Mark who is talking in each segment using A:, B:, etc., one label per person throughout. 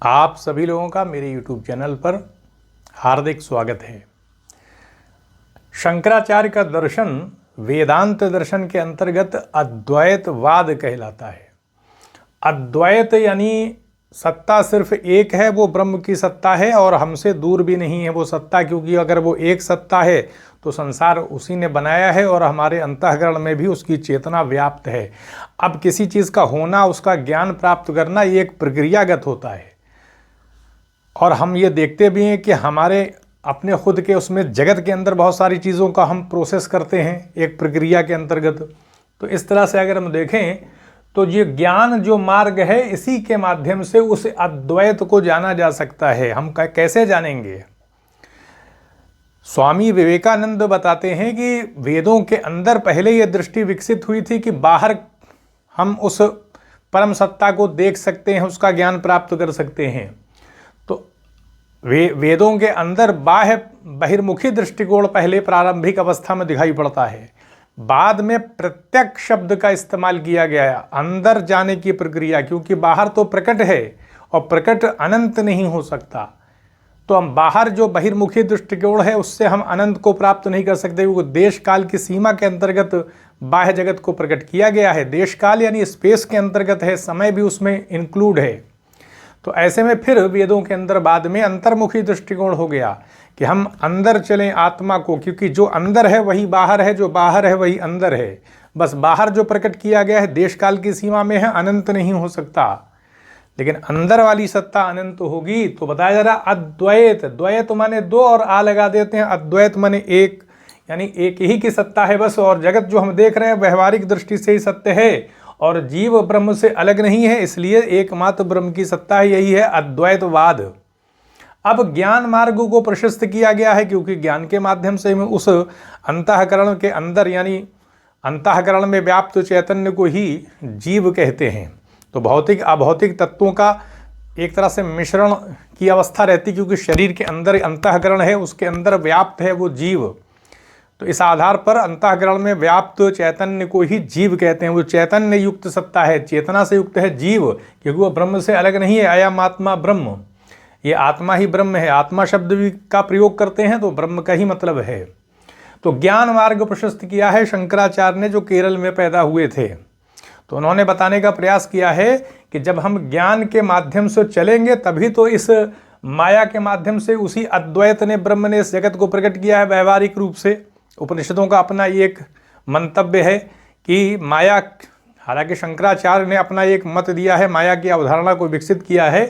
A: आप सभी लोगों का मेरे YouTube चैनल पर हार्दिक स्वागत है। शंकराचार्य का दर्शन वेदांत दर्शन के अंतर्गत अद्वैतवाद कहलाता है। अद्वैत यानी सत्ता सिर्फ एक है, वो ब्रह्म की सत्ता है और हमसे दूर भी नहीं है वो सत्ता, क्योंकि अगर वो एक सत्ता है तो संसार उसी ने बनाया है और हमारे अंतःकरण में भी उसकी चेतना व्याप्त है। अब किसी चीज़ का होना, उसका ज्ञान प्राप्त करना, ये एक प्रक्रियागत होता है और हम ये देखते भी हैं कि हमारे अपने खुद के उसमें जगत के अंदर बहुत सारी चीज़ों का हम प्रोसेस करते हैं एक प्रक्रिया के अंतर्गत। तो इस तरह से अगर हम देखें तो ये ज्ञान जो मार्ग है, इसी के माध्यम से उस अद्वैत को जाना जा सकता है। हम कैसे जानेंगे? स्वामी विवेकानंद बताते हैं कि वेदों के अंदर पहले ये दृष्टि विकसित हुई थी कि बाहर हम उस परम सत्ता को देख सकते हैं, उसका ज्ञान प्राप्त कर सकते हैं। तो वेदों के अंदर बाह्य बहिर्मुखी दृष्टिकोण पहले प्रारंभिक अवस्था में दिखाई पड़ता है, बाद में प्रत्यक्ष शब्द का इस्तेमाल किया गया, अंदर जाने की प्रक्रिया, क्योंकि बाहर तो प्रकट है और प्रकट अनंत नहीं हो सकता। तो हम बाहर जो बहिर्मुखी दृष्टिकोण है उससे हम अनंत को प्राप्त नहीं कर सकते, क्योंकि देश काल की सीमा के अंतर्गत बाह्य जगत को प्रकट किया गया है। देश काल यानी स्पेस के अंतर्गत है, समय भी उसमें इंक्लूड है। तो ऐसे में फिर वेदों के अंदर बाद में अंतर्मुखी दृष्टिकोण हो गया कि हम अंदर चलें आत्मा को, क्योंकि जो अंदर है वही बाहर है, जो बाहर है वही अंदर है। बस बाहर जो प्रकट किया गया है देश काल की सीमा में है, अनंत नहीं हो सकता, लेकिन अंदर वाली सत्ता अनंत होगी। तो बताया जा रहा अद्वैत, द्वैत माने दो और आ लगा देते हैं, अद्वैत माने एक, यानी एक ही की सत्ता है बस। और जगत जो हम देख रहे हैं व्यवहारिक दृष्टि से ही सत्य है और जीव ब्रह्म से अलग नहीं है, इसलिए एकमात्र ब्रह्म की सत्ता है, यही है अद्वैतवाद। अब ज्ञान मार्ग को प्रशस्त किया गया है, क्योंकि ज्ञान के माध्यम से हम उस अंतःकरण के अंदर यानी अंतःकरण में व्याप्त चैतन्य को ही जीव कहते हैं। तो भौतिक अभौतिक तत्वों का एक तरह से मिश्रण की अवस्था रहती, क्योंकि शरीर के अंदर अंतःकरण है, उसके अंदर व्याप्त है वो जीव। तो इस आधार पर अंतःकरण में व्याप्त चैतन्य को ही जीव कहते हैं। वो चैतन्य युक्त सत्ता है, चेतना से युक्त है जीव, क्योंकि वो ब्रह्म से अलग नहीं है। अयम आत्मा ब्रह्म, ये आत्मा ही ब्रह्म है। आत्मा शब्द भी का प्रयोग करते हैं तो ब्रह्म का ही मतलब है। तो ज्ञान मार्ग प्रशस्त किया है शंकराचार्य ने, जो केरल में पैदा हुए थे। तो उन्होंने बताने का प्रयास किया है कि जब हम ज्ञान के माध्यम से चलेंगे तभी तो इस माया के माध्यम से उसी अद्वैत ने, ब्रह्म ने इस जगत को प्रकट किया है व्यावहारिक रूप से। उपनिषदों का अपना ये एक मंतव्य है कि माया, हालांकि शंकराचार्य ने अपना एक मत दिया है, माया की अवधारणा को विकसित किया है।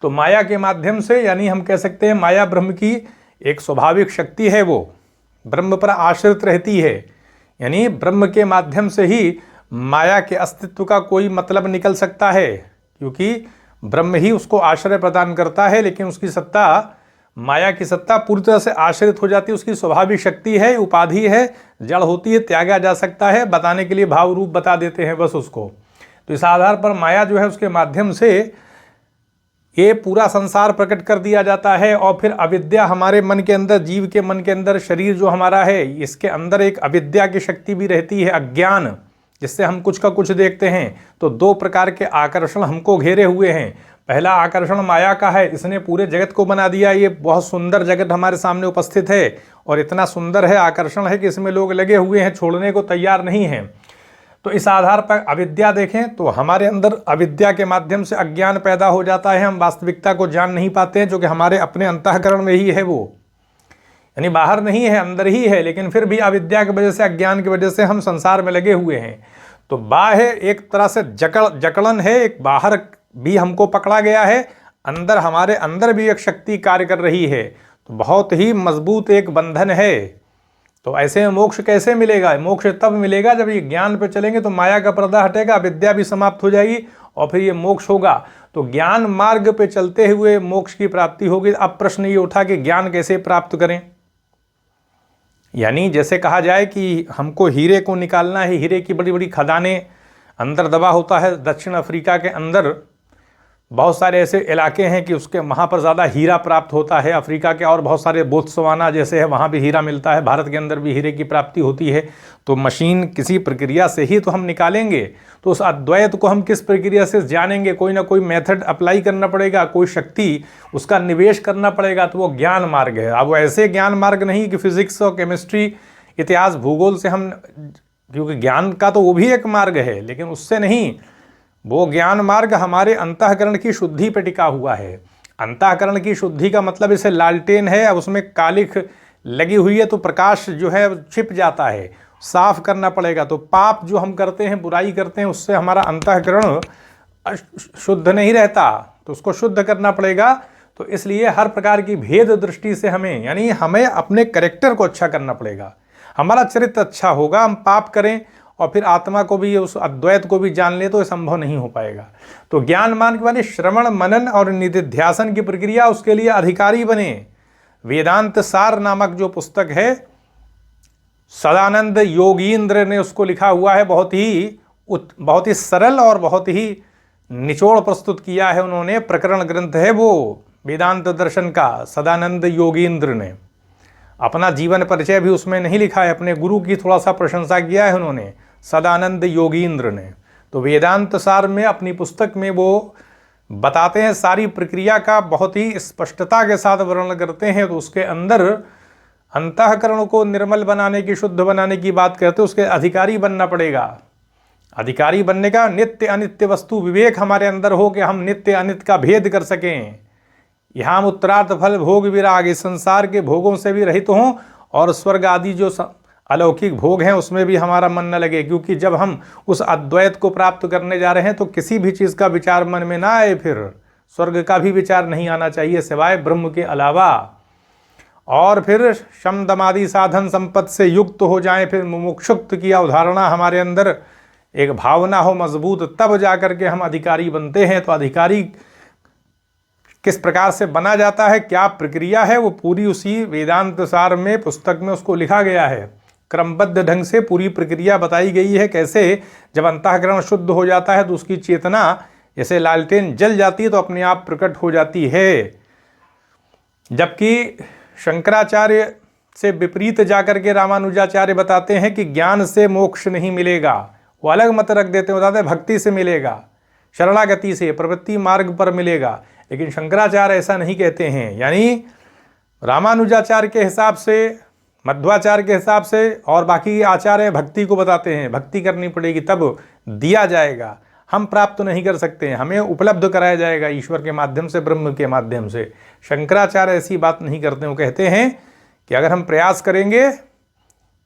A: तो माया के माध्यम से, यानी हम कह सकते हैं माया ब्रह्म की एक स्वाभाविक शक्ति है, वो ब्रह्म पर आश्रित रहती है। यानी ब्रह्म के माध्यम से ही माया के अस्तित्व का कोई मतलब निकल सकता है, क्योंकि ब्रह्म ही उसको आश्रय प्रदान करता है। लेकिन उसकी सत्ता, माया की सत्ता पूरी तरह से आश्रित हो जाती है, उसकी स्वाभाविक शक्ति है, उपाधि है, जड़ होती है, त्यागा जा सकता है, बताने के लिए भाव रूप बता देते हैं बस उसको। तो इस आधार पर माया जो है उसके माध्यम से ये पूरा संसार प्रकट कर दिया जाता है। और फिर अविद्या हमारे मन के अंदर, जीव के मन के अंदर, शरीर जो हमारा है इसके अंदर एक अविद्या की शक्ति भी रहती है, अज्ञान, जिससे हम कुछ का कुछ देखते हैं। तो दो प्रकार के आकर्षण हमको घेरे हुए हैं। पहला आकर्षण माया का है, इसने पूरे जगत को बना दिया। ये बहुत सुंदर जगत हमारे सामने उपस्थित है और इतना सुंदर है, आकर्षण है कि इसमें लोग लगे हुए हैं, छोड़ने को तैयार नहीं हैं। तो इस आधार पर अविद्या देखें तो हमारे अंदर अविद्या के माध्यम से अज्ञान पैदा हो जाता है, हम वास्तविकता को जान नहीं पाते हैं, जो कि हमारे अपने अंतःकरण में ही है वो, यानी बाहर नहीं है, अंदर ही है। लेकिन फिर भी अविद्या की वजह से, अज्ञान की वजह से हम संसार में लगे हुए हैं। तो बाह्य एक तरह से जकड़न है, एक बाहर भी हमको पकड़ा गया है, अंदर हमारे अंदर भी एक शक्ति कार्य कर रही है। तो बहुत ही मजबूत एक बंधन है। तो ऐसे में मोक्ष कैसे मिलेगा? मोक्ष तब मिलेगा जब ये ज्ञान पे चलेंगे, तो माया का पर्दा हटेगा, विद्या भी समाप्त हो जाएगी और फिर ये मोक्ष होगा। तो ज्ञान मार्ग पे चलते हुए मोक्ष की प्राप्ति होगी। अब प्रश्न ये उठा कि ज्ञान कैसे प्राप्त करें? यानी जैसे कहा जाए कि हमको हीरे को निकालना है, हीरे की बड़ी बड़ी खदानें अंदर दबा होता है। दक्षिण अफ्रीका के अंदर बहुत सारे ऐसे इलाके हैं कि उसके वहाँ पर ज़्यादा हीरा प्राप्त होता है। अफ्रीका के और बहुत सारे बोत्सवाना जैसे है, वहाँ भी हीरा मिलता है। भारत के अंदर भी हीरे की प्राप्ति होती है। तो मशीन किसी प्रक्रिया से ही तो हम निकालेंगे। तो उस अद्वैत को हम किस प्रक्रिया से जानेंगे? कोई ना कोई मेथड अप्लाई करना पड़ेगा, कोई शक्ति उसका निवेश करना पड़ेगा। तो वो ज्ञान मार्ग है। अब वो ऐसे ज्ञान मार्ग नहीं कि फिजिक्स और केमिस्ट्री, इतिहास, भूगोल से हम, क्योंकि ज्ञान का तो वो भी एक मार्ग है, लेकिन उससे नहीं। वो ज्ञान मार्ग हमारे अंतःकरण की शुद्धि पर टिका हुआ है। अंतःकरण की शुद्धि का मतलब जैसे लालटेन है, अब उसमें कालिख लगी हुई है तो प्रकाश जो है छिप जाता है, साफ करना पड़ेगा। तो पाप जो हम करते हैं, बुराई करते हैं, उससे हमारा अंतःकरण शुद्ध नहीं रहता, तो उसको शुद्ध करना पड़ेगा। तो इसलिए हर प्रकार की भेद दृष्टि से हमें, यानी हमें अपने कैरेक्टर को अच्छा करना पड़ेगा। हमारा चरित्र अच्छा होगा, हम पाप करें और फिर आत्मा को भी, उस अद्वैत को भी जान ले, तो ये संभव नहीं हो पाएगा। तो ज्ञान मार्ग माने श्रवण, मनन और निधिध्यासन की प्रक्रिया, उसके लिए अधिकारी बने। वेदांत सार नामक जो पुस्तक है, सदानंद योगींद्र ने उसको लिखा हुआ है। बहुत ही सरल और बहुत ही निचोड़ प्रस्तुत किया है उन्होंने। प्रकरण ग्रंथ है वो वेदांत दर्शन का, सदानंद योगींद्र ने। अपना जीवन परिचय भी उसमें नहीं लिखा है, अपने गुरु की थोड़ा सा प्रशंसा किया है उन्होंने, सदानंद योगींद्र ने। तो वेदांत सार में अपनी पुस्तक में वो बताते हैं, सारी प्रक्रिया का बहुत ही स्पष्टता के साथ वर्णन करते हैं। तो उसके अंदर अंतःकरण को निर्मल बनाने की, शुद्ध बनाने की बात करते हैं। उसके अधिकारी बनना पड़ेगा। अधिकारी बनने का नित्य अनित्य वस्तु विवेक हमारे अंदर हो कि हम नित्य अनित्य का भेद कर सकें। यहाँ हम उत्तरार्थ फल भोग विराग, इस संसार के भोगों से भी रहित हों, और स्वर्ग आदि जो अलौकिक भोग हैं उसमें भी हमारा मन न लगे। क्योंकि जब हम उस अद्वैत को प्राप्त करने जा रहे हैं तो किसी भी चीज़ का विचार मन में ना आए, फिर स्वर्ग का भी विचार नहीं आना चाहिए सिवाय ब्रह्म के अलावा। और फिर शम दमादि साधन संपत्ति से युक्त हो जाएं, फिर मुमुक्षुत्व की अवधारणा हमारे अंदर एक भावना हो मजबूत, तब जा करके हम अधिकारी बनते हैं। तो अधिकारी किस प्रकार से बना जाता है, क्या प्रक्रिया है, वो पूरी उसी वेदांत सार में पुस्तक में उसको लिखा गया है। क्रमबद्ध ढंग से पूरी प्रक्रिया बताई गई है। कैसे जब अंतःकरण शुद्ध हो जाता है तो उसकी चेतना जैसे लालटेन जल जाती है तो अपने आप प्रकट हो जाती है। जबकि शंकराचार्य से विपरीत जाकर के रामानुजाचार्य बताते हैं कि ज्ञान से मोक्ष नहीं मिलेगा। वो अलग मत रख देते हैं, बताते हैं भक्ति से मिलेगा, शरणागति से, प्रवृत्ति मार्ग पर मिलेगा। लेकिन शंकराचार्य ऐसा नहीं कहते हैं। यानी रामानुजाचार्य के हिसाब से, मध्वाचार्य के हिसाब से और बाकी आचार्य भक्ति को बताते हैं, भक्ति करनी पड़ेगी तब दिया जाएगा। हम प्राप्त नहीं कर सकते हैं, हमें उपलब्ध कराया जाएगा ईश्वर के माध्यम से, ब्रह्म के माध्यम से। शंकराचार्य ऐसी बात नहीं करते। वो कहते हैं कि अगर हम प्रयास करेंगे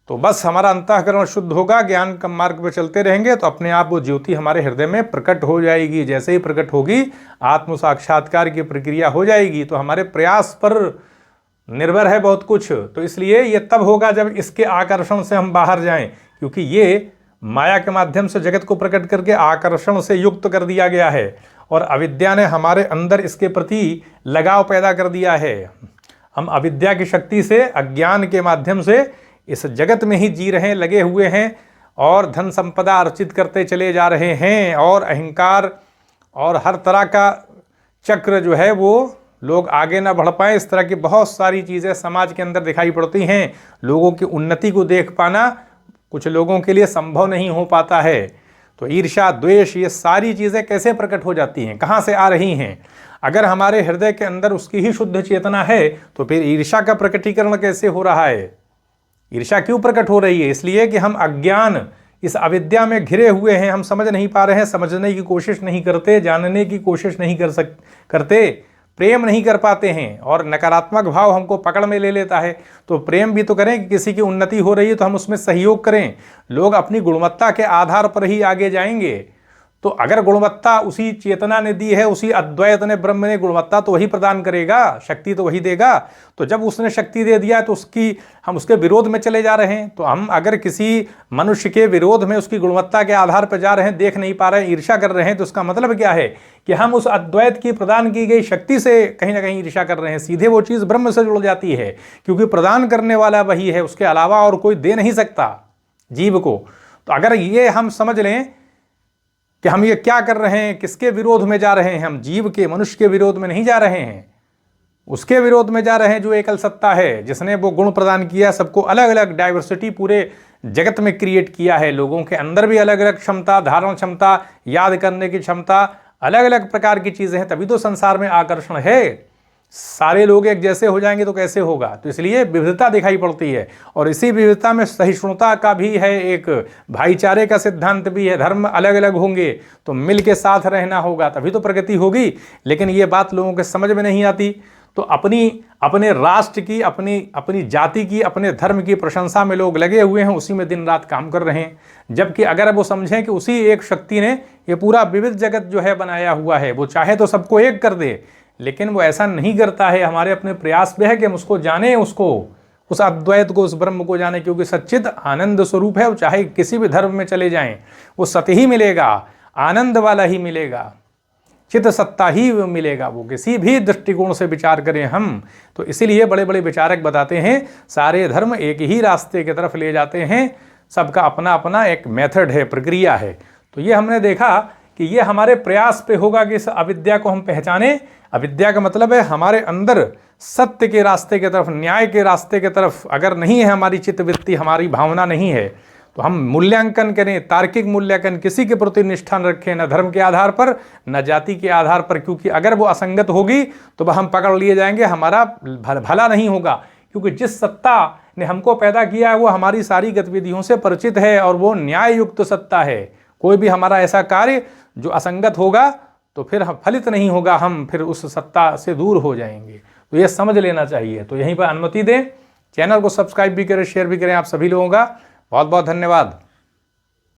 A: तो बस हमारा अंतःकरण शुद्ध होगा, ज्ञान का मार्ग पर चलते रहेंगे तो अपने आप वो ज्योति हमारे हृदय में प्रकट हो जाएगी। जैसे ही प्रकट होगी, आत्म साक्षात्कार की प्रक्रिया हो जाएगी। तो हमारे प्रयास पर निर्भर है बहुत कुछ। तो इसलिए ये तब होगा जब इसके आकर्षण से हम बाहर जाएं, क्योंकि ये माया के माध्यम से जगत को प्रकट करके आकर्षण से युक्त कर दिया गया है, और अविद्या ने हमारे अंदर इसके प्रति लगाव पैदा कर दिया है। हम अविद्या की शक्ति से, अज्ञान के माध्यम से इस जगत में ही जी रहे हैं, लगे हुए हैं, और धन संपदा अर्जित करते चले जा रहे हैं, और अहंकार और हर तरह का चक्र जो है वो लोग आगे ना बढ़ पाए। इस तरह की बहुत सारी चीज़ें समाज के अंदर दिखाई पड़ती हैं। लोगों की उन्नति को देख पाना कुछ लोगों के लिए संभव नहीं हो पाता है। तो ईर्ष्या, द्वेष, ये सारी चीज़ें कैसे प्रकट हो जाती हैं, कहाँ से आ रही हैं? अगर हमारे हृदय के अंदर उसकी ही शुद्ध चेतना है तो फिर ईर्ष्या का प्रकटीकरण कैसे हो रहा है? ईर्ष्या क्यों प्रकट हो रही है? इसलिए कि हम अज्ञान, इस अविद्या में घिरे हुए हैं, हम समझ नहीं पा रहे हैं, समझने की कोशिश नहीं करते, जानने की कोशिश नहीं करते, प्रेम नहीं कर पाते हैं, और नकारात्मक भाव हमको पकड़ में ले लेता है। तो प्रेम भी तो करें कि किसी की उन्नति हो रही है तो हम उसमें सहयोग करें। लोग अपनी गुणवत्ता के आधार पर ही आगे जाएंगे। तो अगर गुणवत्ता उसी चेतना ने दी है, उसी अद्वैत ने, ब्रह्म ने गुणवत्ता तो वही प्रदान करेगा, शक्ति तो वही देगा। तो जब उसने शक्ति दे दिया तो हम उसके विरोध में चले जा रहे हैं। तो हम अगर किसी मनुष्य के विरोध में उसकी गुणवत्ता के आधार पर जा रहे हैं, देख नहीं पा रहे हैं, ईर्ष्या कर रहे हैं, तो उसका मतलब क्या है कि हम उस अद्वैत की प्रदान की गई शक्ति से कहीं ना कहीं ईर्ष्या कर रहे हैं। सीधे वो चीज़ ब्रह्म से जुड़ जाती है, क्योंकि प्रदान करने वाला वही है, उसके अलावा और कोई दे नहीं सकता जीव को। तो अगर ये हम समझ लें कि हम ये क्या कर रहे हैं, किसके विरोध में जा रहे हैं। हम जीव के, मनुष्य के विरोध में नहीं जा रहे हैं, उसके विरोध में जा रहे हैं जो एकल सत्ता है, जिसने वो गुण प्रदान किया, सबको अलग अलग डाइवर्सिटी पूरे जगत में क्रिएट किया है। लोगों के अंदर भी अलग अलग क्षमता, धारण क्षमता, याद करने की क्षमता, अलग अलग प्रकार की चीज़ें हैं, तभी तो संसार में आकर्षण है। सारे लोग एक जैसे हो जाएंगे तो कैसे होगा। तो इसलिए विविधता दिखाई पड़ती है, और इसी विविधता में सहिष्णुता का भी है, एक भाईचारे का सिद्धांत भी है। धर्म अलग अलग होंगे तो मिल के साथ रहना होगा, तभी तो प्रगति होगी। लेकिन ये बात लोगों के समझ में नहीं आती, तो अपने राष्ट्र की, अपनी जाति की, अपने धर्म की प्रशंसा में लोग लगे हुए हैं, उसी में दिन रात काम कर रहे हैं। जबकि अगर वो समझें कि उसी एक शक्ति ने ये पूरा विविध जगत जो है बनाया हुआ है, वो चाहे तो सबको एक कर दे, लेकिन वो ऐसा नहीं करता है। हमारे अपने प्रयास में है कि हम उसको जाने, उसको, उस अद्वैत को, उस ब्रह्म को जाने, क्योंकि सच्चिद आनंद स्वरूप है। वो चाहे किसी भी धर्म में चले जाएं, वो सत्य ही मिलेगा, आनंद वाला ही मिलेगा, चित सत्ता ही मिलेगा। वो किसी भी दृष्टिकोण से विचार करें हम, तो इसीलिए बड़े बड़े विचारक बताते हैं सारे धर्म एक ही रास्ते की तरफ ले जाते हैं, सबका अपना अपना एक मेथड है, प्रक्रिया है। तो ये हमने देखा कि ये हमारे प्रयास पे होगा कि इस अविद्या को हम पहचाने। अविद्या का मतलब है हमारे अंदर सत्य के रास्ते की तरफ, न्याय के रास्ते की तरफ अगर नहीं है हमारी चित्तवृत्ति, हमारी भावना नहीं है, तो हम मूल्यांकन करें, तार्किक मूल्यांकन, किसी के प्रति निष्ठा न रखें, न धर्म के आधार पर, न जाति के आधार पर, क्योंकि अगर वो असंगत होगी तो वह हम पकड़ लिए जाएंगे, हमारा भला नहीं होगा। क्योंकि जिस सत्ता ने हमको पैदा किया है वो हमारी सारी गतिविधियों से परिचित है, और वो न्याय युक्त सत्ता है। कोई भी हमारा ऐसा कार्य जो असंगत होगा तो फिर हम फलित नहीं होगा, हम फिर उस सत्ता से दूर हो जाएंगे। तो ये समझ लेना चाहिए। तो यहीं पर अनुमति दें, चैनल को सब्सक्राइब भी करें, शेयर भी करें। आप सभी लोगों का बहुत बहुत धन्यवाद।